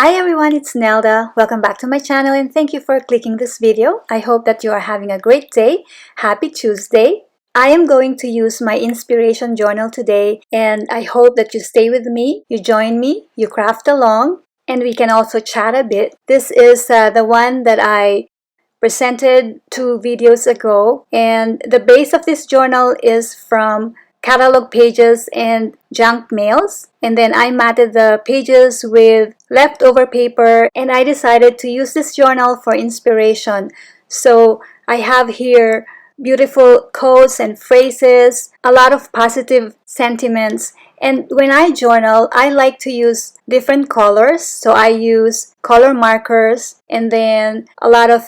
Hi everyone, it's Nelda. Welcome back to my channel and thank you for clicking this video. I hope that you are having a great day. Happy Tuesday. I am going to use my inspiration journal today and I hope that you stay with me, you join me, you craft along, and we can also chat a bit. This is the one that I presented 2 videos ago, and the base of this journal is from catalog pages and junk mails, and then I matted the pages with leftover paper, and I decided to use this journal for inspiration. So I have here beautiful quotes and phrases, a lot of positive sentiments. And when I journal, I like to use different colors. So I use color markers and then a lot of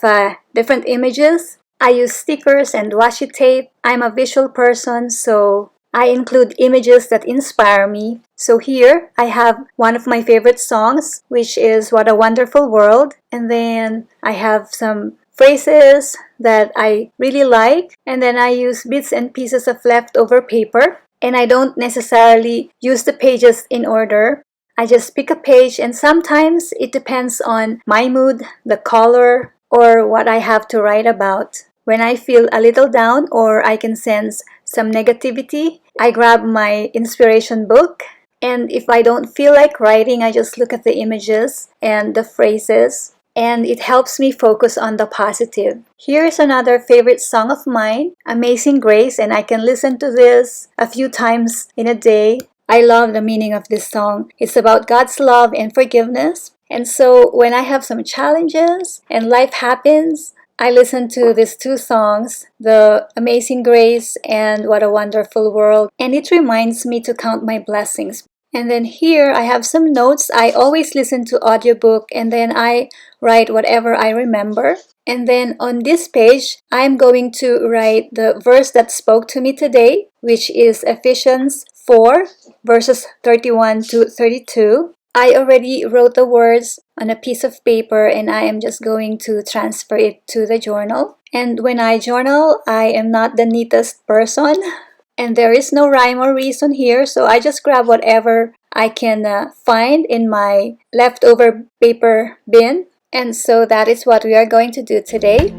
different images. I use stickers and washi tape. I'm a visual person, so I include images that inspire me. So here I have one of my favorite songs, which is What a Wonderful World. And then I have some phrases that I really like. And then I use bits and pieces of leftover paper. And I don't necessarily use the pages in order. I just pick a page, and sometimes it depends on my mood, the color, or what I have to write about. When I feel a little down or I can sense some negativity, I grab my inspiration book. And if I don't feel like writing, I just look at the images and the phrases, and it helps me focus on the positive. Here's another favorite song of mine, Amazing Grace, and I can listen to this a few times in a day. I love the meaning of this song. It's about God's love and forgiveness. And so when I have some challenges and life happens, I listen to these 2 songs, the Amazing Grace and What a Wonderful World, and it reminds me to count my blessings. And then here I have some notes. I always listen to audiobook and then I write whatever I remember. And then on this page, I'm going to write the verse that spoke to me today, which is Ephesians 4 verses 31 to 32. I already wrote the words on a piece of paper and I am just going to transfer it to the journal. And when I journal, I am not the neatest person. And there is no rhyme or reason here, so I just grab whatever I can find in my leftover paper bin. And so that is what we are going to do today.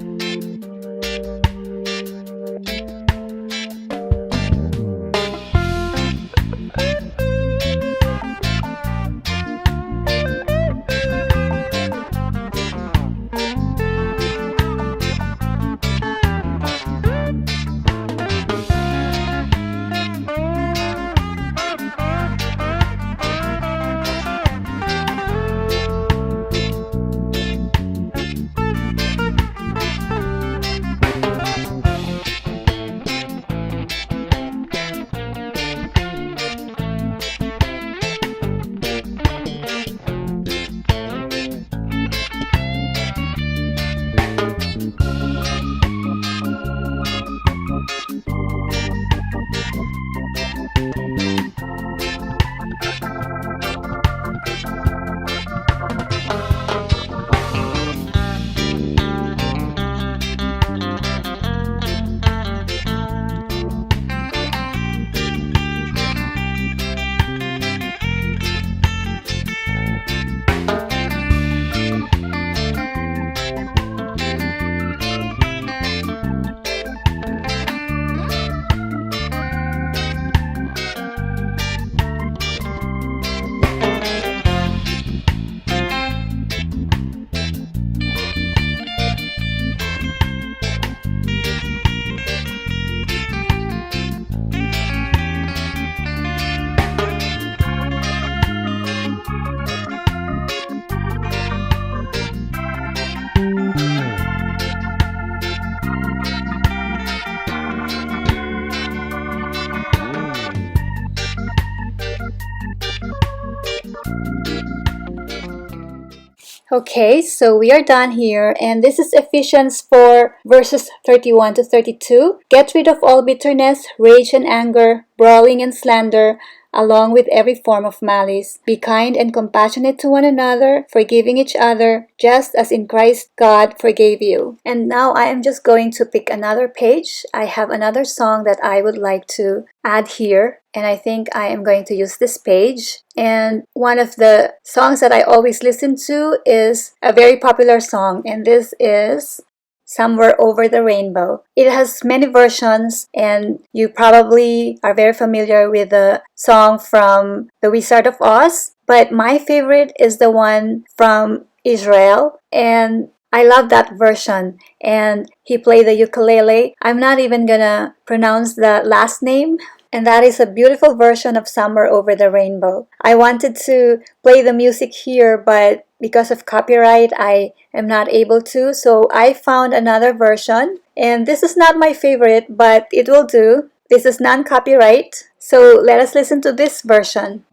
Okay, so we are done here, and this is Ephesians 4 verses 31 to 32. Get rid of all bitterness, rage and anger, brawling and slander, along with every form of malice. Be kind and compassionate to one another, forgiving each other, just as in Christ God forgave you. And now I am just going to pick another page. I have another song that I would like to add here, and I think I am going to use this page. And one of the songs that I always listen to is a very popular song, and this is Somewhere Over the Rainbow. It has many versions, and you probably are very familiar with the song from The Wizard of Oz, but my favorite is the one from Israel, and I love that version. And he played the ukulele. I'm not even gonna pronounce the last name. And that is a beautiful version of Somewhere Over the Rainbow. I wanted to play the music here, but because of copyright, I am not able to. So I found another version. And this is not my favorite, but it will do. This is non-copyright. So let us listen to this version.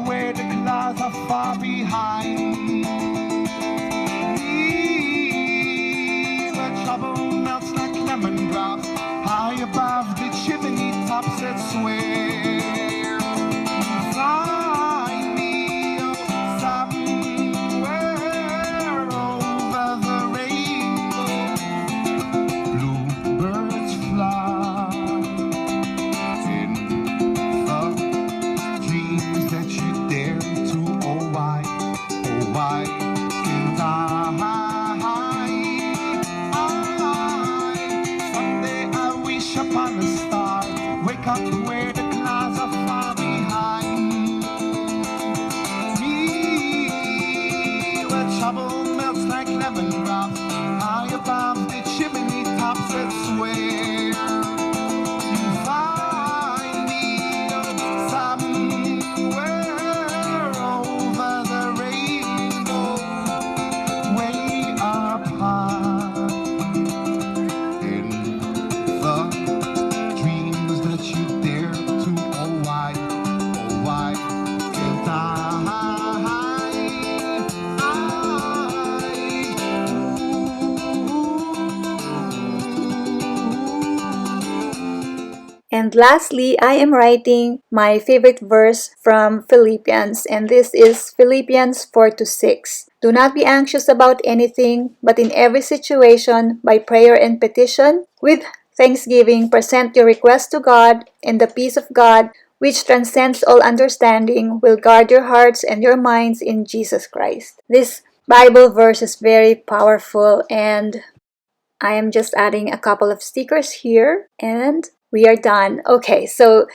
Where the clouds are far behind me, where trouble melts like lemon drops high above the chimney tops that swear. Find me somewhere over the rainbow. Bluebirds fly in the dreams that you dare to. Oh why can't I? Someday I wish upon a star, wake up where the clouds are far behind me, where trouble melts like lemon drops high above the chimney tops that swear. Find me somewhere over the rainbow, way up high in the dreams that you dare to. Oh why can't I? And lastly, I am writing my favorite verse from Philippians, and this is Philippians 4-6. Do not be anxious about anything, but in every situation, by prayer and petition, with thanksgiving, present your requests to God, and the peace of God, which transcends all understanding, will guard your hearts and your minds in Jesus Christ. This Bible verse is very powerful, and I am just adding a couple of stickers here, and we are done. Okay, so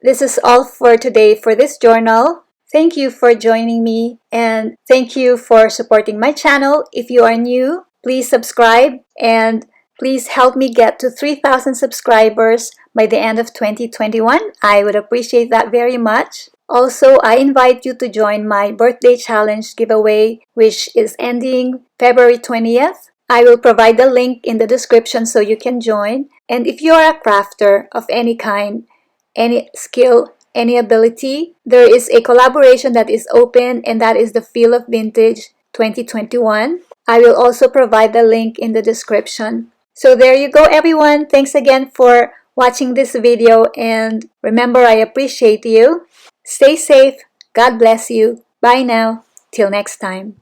this is all for today for this journal. Thank you for joining me, and thank you for supporting my channel. If you are new, please subscribe, and please help me get to 3,000 subscribers by the end of 2021. I would appreciate that very much. Also, I invite you to join my birthday challenge giveaway, which is ending February 20th. I will provide the link in the description so you can join. And if you are a crafter of any kind, any skill, any ability, there is a collaboration that is open, and that is the Feel of Vintage 2021. I will also provide the link in the description. So there you go, everyone. Thanks again for watching this video, and remember, I appreciate you. Stay safe. God bless you. Bye now. Till next time.